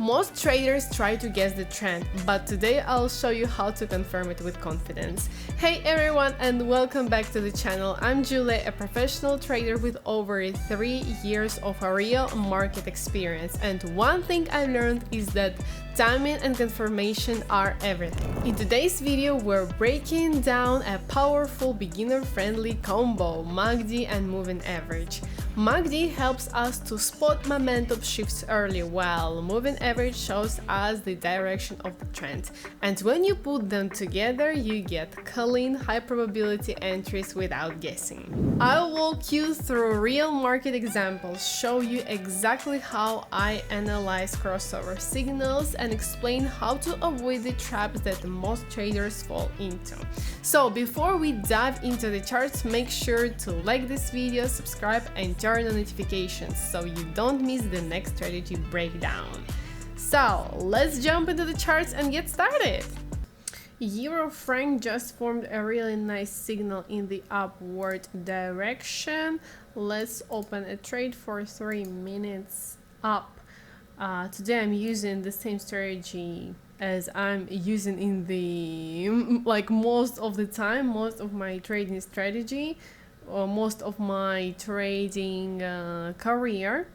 Most traders try to guess the trend, but today I'll show you how to confirm it with confidence. Hey everyone, and welcome back to the channel. I'm Julie, a professional trader with over 3 years of a real market experience, and one thing I learned is that timing and confirmation are everything. In today's video, we're breaking down a powerful beginner-friendly combo, MACD and moving average. MACD helps us to spot momentum shifts early, while moving average shows us the direction of the trend. And when you put them together, you get clean, high probability entries without guessing. I'll walk you through real market examples, show you exactly how I analyze crossover signals, and explain how to avoid the traps that most traders fall into. So before we dive into the charts, make sure to like this video, subscribe, and turn on notifications so you don't miss the next strategy breakdown. So let's jump into the charts and get started. Euro franc just formed a really nice signal in the upward direction. Let's open a trade for 3 minutes up. Today I'm using the same strategy as I'm using in the most of the time, most of my trading strategy, or most of my trading career.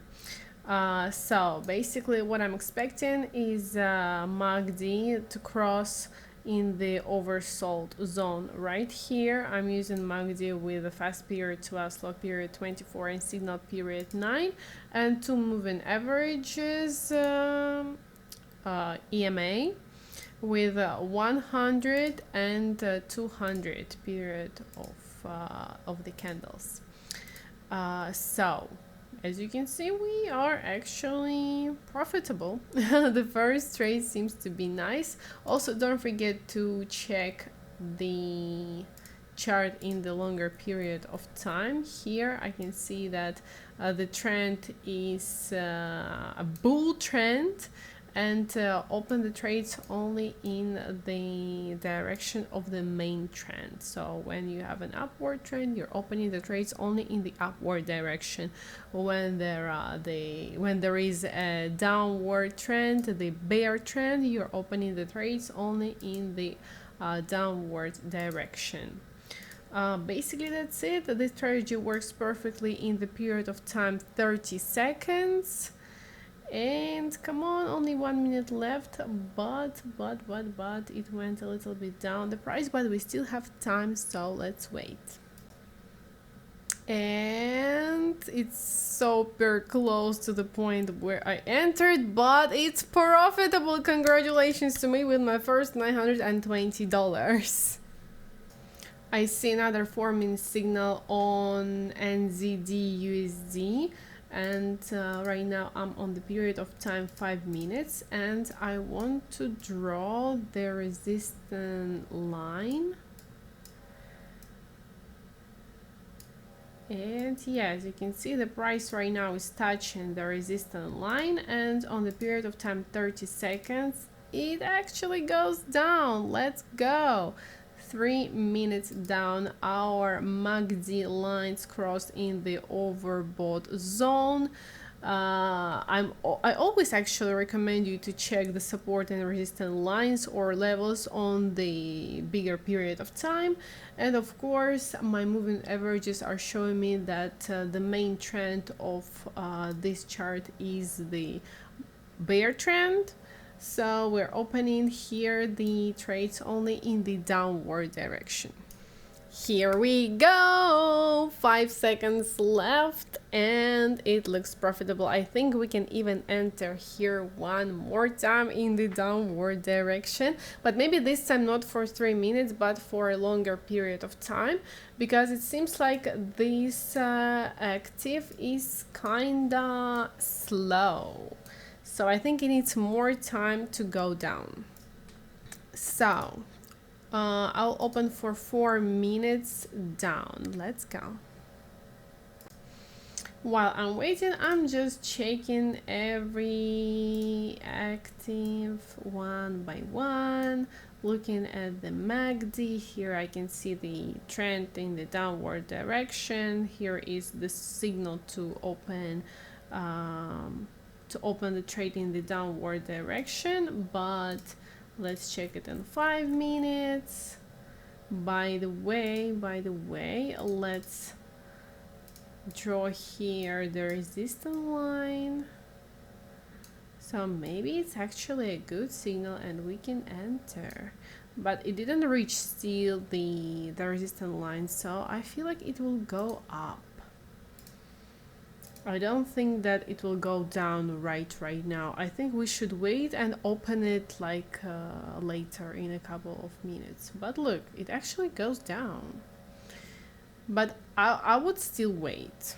So basically what I'm expecting is MACD to cross in the oversold zone right here. I'm using MACD with a fast period 12, slow period 24, and signal period 9, and two moving averages, EMA with 100 and 200 period of the candles. So as you can see, we are actually profitable. The first trade seems to be nice. Also, don't forget to check the chart in the longer period of time. Here I can see that the trend is a bull trend, and open the trades only in the direction of the main trend. So when you have an upward trend, you're opening the trades only in the upward direction. When there is a downward trend, the bear trend, you're opening the trades only in the downward direction. Basically that's it. This strategy works perfectly in the period of time 30 seconds. And come on, only 1 minute left, but it went a little bit down the price, but we still have time, so let's wait. And it's super close to the point where I entered, but it's profitable. Congratulations to me with my first $920. I see another 4-minute signal on NZD USD. And right now I'm on the period of time 5 minutes, and I want to draw the resistance line. And yeah, as you can see, the price right now is touching the resistance line, and on the period of time 30 seconds it actually goes down. Let's go. 3 minutes down, our MACD lines crossed in the overbought zone. I always actually recommend you to check the support and resistance lines or levels on the bigger period of time. And of course, my moving averages are showing me that the main trend of this chart is the bear trend. So we're opening here the trades only in the downward direction. Here we go, 5 seconds left, and it looks profitable. I think we can even enter here one more time in the downward direction, but maybe this time not for 3 minutes, but for a longer period of time, because it seems like this active is kinda slow. So I think it needs more time to go down. So I'll open for 4 minutes down. Let's go. While I'm waiting, I'm just checking every active one by one, looking at the MACD. Here I can see the trend in the downward direction. Here is the signal to open to open the trade in the downward direction, but let's check it in 5 minutes. By the way, let's draw here the resistance line. So maybe it's actually a good signal and we can enter, but it didn't reach still the resistance line, so I feel like it will go up. I don't think that it will go down right now. I think we should wait and open it like later in a couple of minutes. But look, it actually goes down. But I would still wait.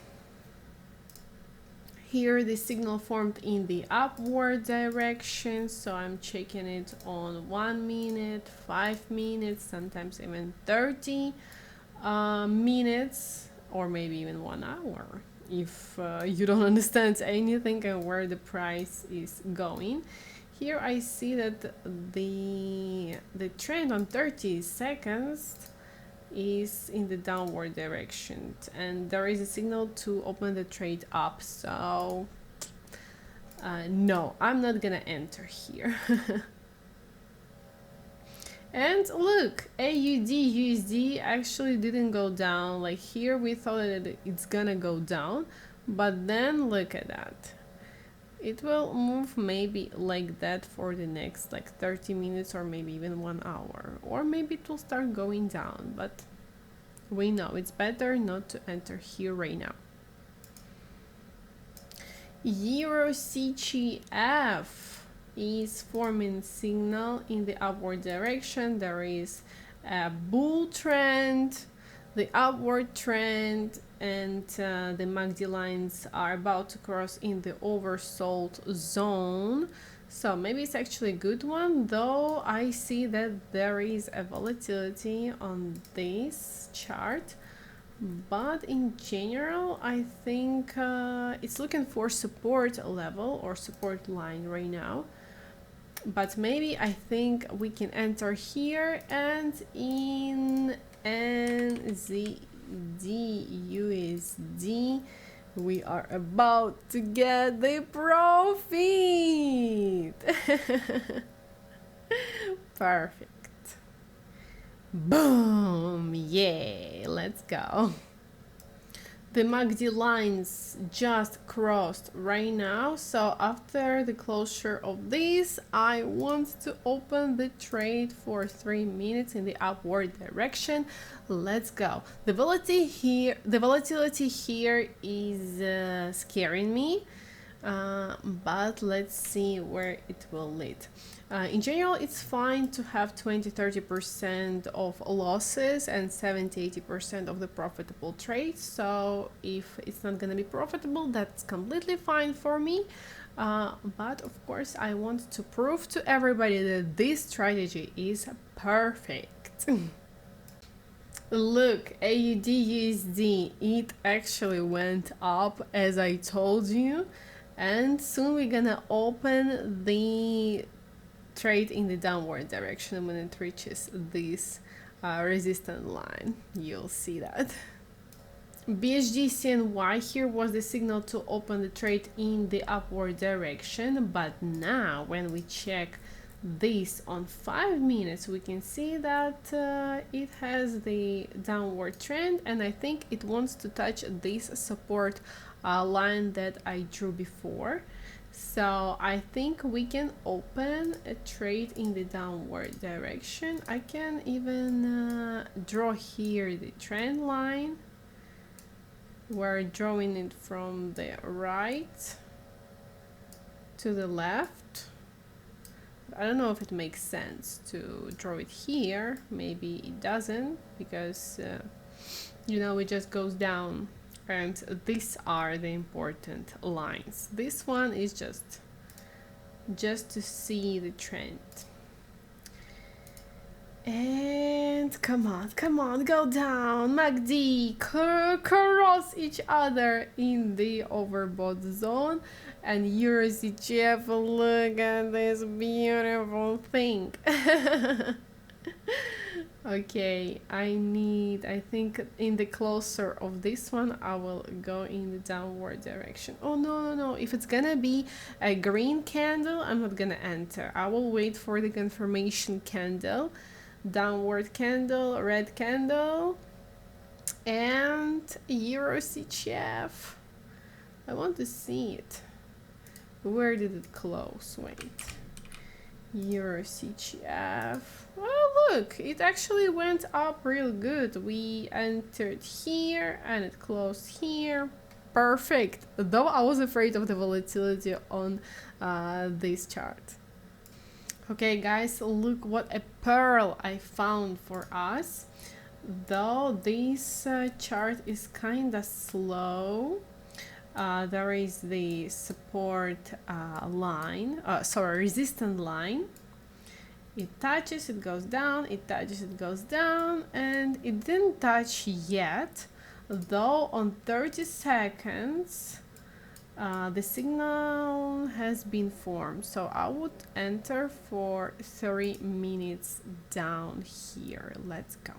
Here the signal formed in the upward direction, so I'm checking it on 1 minute, 5 minutes, sometimes even 30 minutes, or maybe even 1 hour. If you don't understand anything and where the price is going. Here I see that the trend on 30 seconds is in the downward direction, and there is a signal to open the trade up, so no, I'm not gonna enter here. And look, AUD USD actually didn't go down. Like here we thought that it's gonna go down, but then look at that. It will move maybe like that for the next like 30 minutes or maybe even 1 hour, or maybe it will start going down, but we know it's better not to enter here right now. Euro CGF is forming signal in the upward direction. There is a bull trend, the upward trend, and the MACD lines are about to cross in the oversold zone. So maybe it's actually a good one, though I see that there is a volatility on this chart. But in general, I think it's looking for support level or support line right now. But maybe I think we can enter here, and in NZD USD we are about to get the profit. Perfect. Boom, yeah, let's go. The MACD lines just crossed right now, so after the closure of this, I want to open the trade for 3 minutes in the upward direction. Let's go. The volatility here is scaring me, but let's see where it will lead. In general, it's fine to have 20-30% of losses and 70-80% of the profitable trades. So if it's not going to be profitable, that's completely fine for me. But of course, I want to prove to everybody that this strategy is perfect. Look, AUD USD, it actually went up as I told you, and soon we're gonna open the trade in the downward direction when it reaches this resistance line. You'll see that. BSG CNY here was the signal to open the trade in the upward direction, but now when we check this on 5 minutes, we can see that it has the downward trend, and I think it wants to touch this support line that I drew before. So I think we can open a trade in the downward direction. I can even draw here the trend line. We're drawing it from the right to the left. I don't know if it makes sense to draw it here. Maybe it doesn't, because you know, it just goes down. And these are the important lines. This one is just to see the trend. And come on, go down. MACD cross each other in the overbought zone. And Euro CGF, look at this beautiful thing. Okay, I think in the closer of this one, I will go in the downward direction. Oh, no, no, no. If it's gonna be a green candle, I'm not gonna enter. I will wait for the confirmation candle, downward candle, red candle, and Euro CHF. I want to see it. Where did it close? Wait. Euro CHF. Well, look, it actually went up real good. We entered here and it closed here. Perfect. Though I was afraid of the volatility on this chart. Okay, guys, look what a pearl I found for us. Though this chart is kind of slow, there is the support line, resistance line. It touches, it goes down, it touches, it goes down, and it didn't touch yet, though on 30 seconds the signal has been formed. So I would enter for 3 minutes down here. Let's go.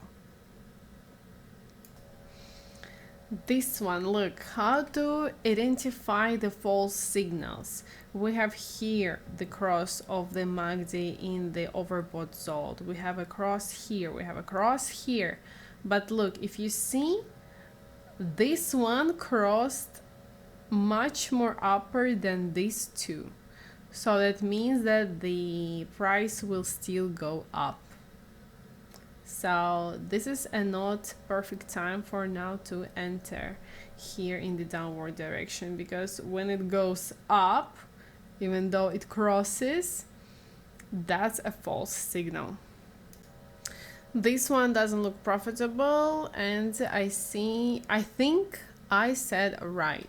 This one, look, how to identify the false signals. We have here the cross of the MACD in the overbought zone. We have a cross here, we have a cross here. But look, if you see, this one crossed much more upper than these two. So that means that the price will still go up. So this is a not perfect time for now to enter here in the downward direction, because when it goes up, even though it crosses, that's a false signal. This one doesn't look profitable, and I think I said right.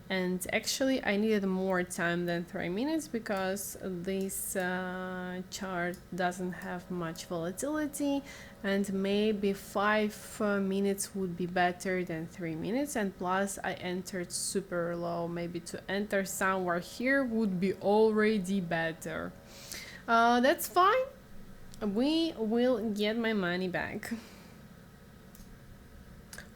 And actually I needed more time than 3 minutes because this chart doesn't have much volatility, and maybe 5 minutes would be better than 3 minutes. And plus I entered super low. Maybe to enter somewhere here would be already better. That's fine. We will get my money back.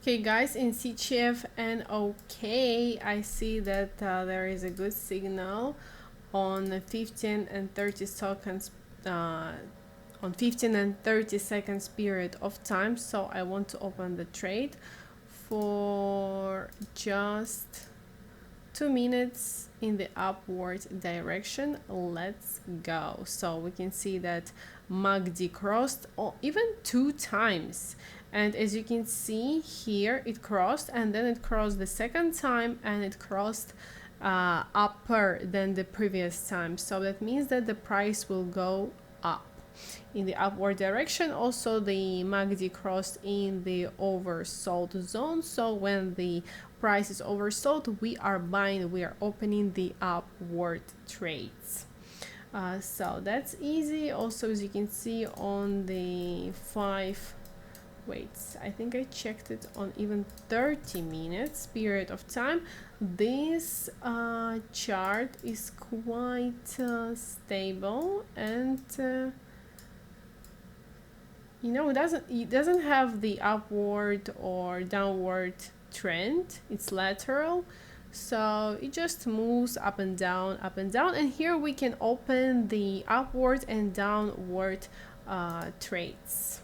Okay, guys, in CHF and OK, I see that there is a good signal on 15 and 30 seconds on 15 and 30 seconds period of time. So I want to open the trade for just 2 minutes in the upward direction. Let's go. So we can see that MACD crossed even 2 times. And as you can see here, it crossed, and then it crossed the second time, and it crossed upper than the previous time. So that means that the price will go up in the upward direction. Also, the MACD crossed in the oversold zone. So when the price is oversold, we are buying, we are opening the upward trades. So that's easy. Also, as you can see on the I think I checked it on even 30 minutes period of time. This chart is quite stable, and you know, it doesn't have the upward or downward trend. It's lateral, so it just moves up and down, and here we can open the upward and downward trades.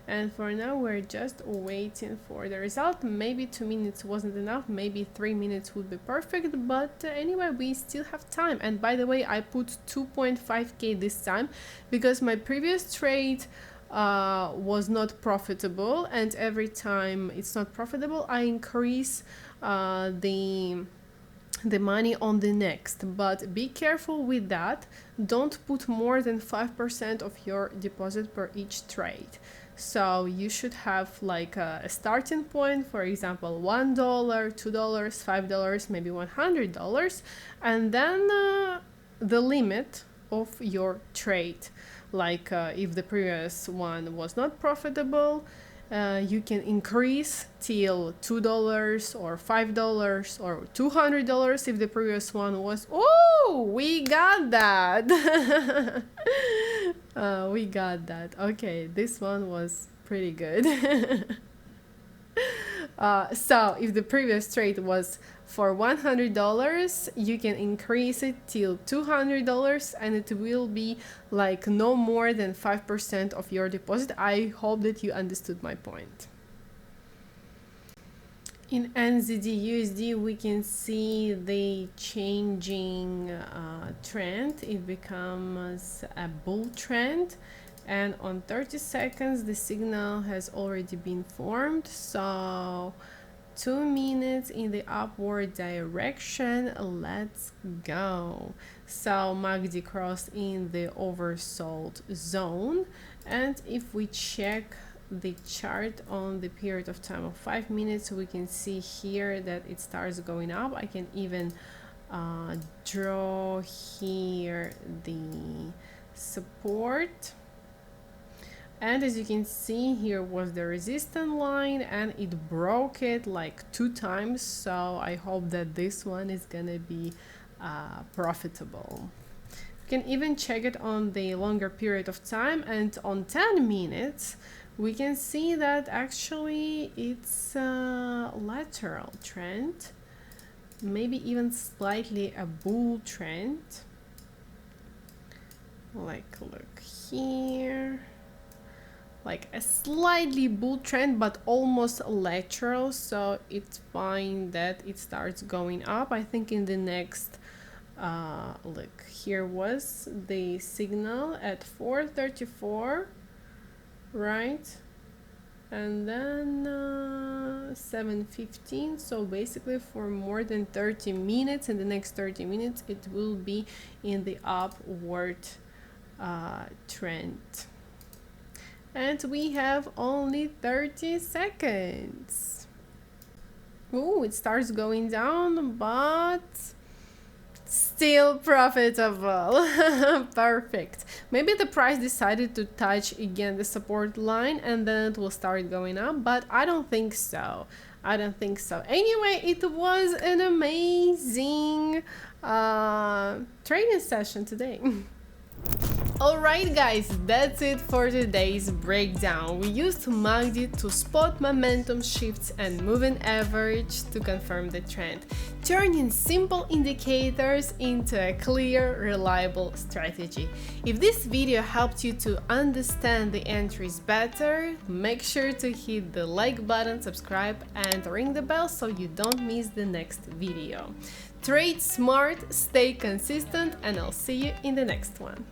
And for now, we're just waiting for the result. Maybe 2 minutes wasn't enough. Maybe 3 minutes would be perfect. But anyway, we still have time. And by the way, I put 2.5K this time because my previous trade was not profitable. And every time it's not profitable, I increase the money on the next. But be careful with that. Don't put more than 5% of your deposit per each trade. So you should have like a starting point, for example, $1, $2, $5, maybe $100, and then the limit of your trade. Like if the previous one was not profitable, you can increase till $2 or $5 or $200 if the previous one was. Oh, we got that. We got that. Okay, this one was pretty good. So if the previous trade was for $100, you can increase it till $200 and it will be like no more than 5% of your deposit. I hope that you understood my point. In NZD/USD, we can see the changing trend. It becomes a bull trend, and on 30 seconds the signal has already been formed. So 2 minutes in the upward direction. Let's go. So MACD crossed in the oversold zone, and if we check the chart on the period of time of 5 minutes, we can see here that it starts going up. I can even draw here the support, and as you can see, here was the resistance line and it broke it like 2 times. So I hope that this one is gonna be profitable. You can even check it on the longer period of time, and on 10 minutes we can see that actually it's a lateral trend, maybe even slightly a bull trend. Like, look here, like a slightly bull trend but almost lateral. So it's fine that it starts going up. I think in the next look, here was the signal at 4:34, right? And then 7:15. So basically for more than 30 minutes, in the next 30 minutes it will be in the upward trend. And we have only 30 seconds. Oh, it starts going down, but still profitable. Perfect. Maybe the price decided to touch again the support line and then it will start going up, but I don't think so. I don't think so. Anyway, it was an amazing trading session today. Alright guys, that's it for today's breakdown. We used MACD to spot momentum shifts and moving average to confirm the trend, turning simple indicators into a clear, reliable strategy. If this video helped you to understand the entries better, make sure to hit the like button, subscribe and ring the bell so you don't miss the next video. Trade smart, stay consistent, and I'll see you in the next one.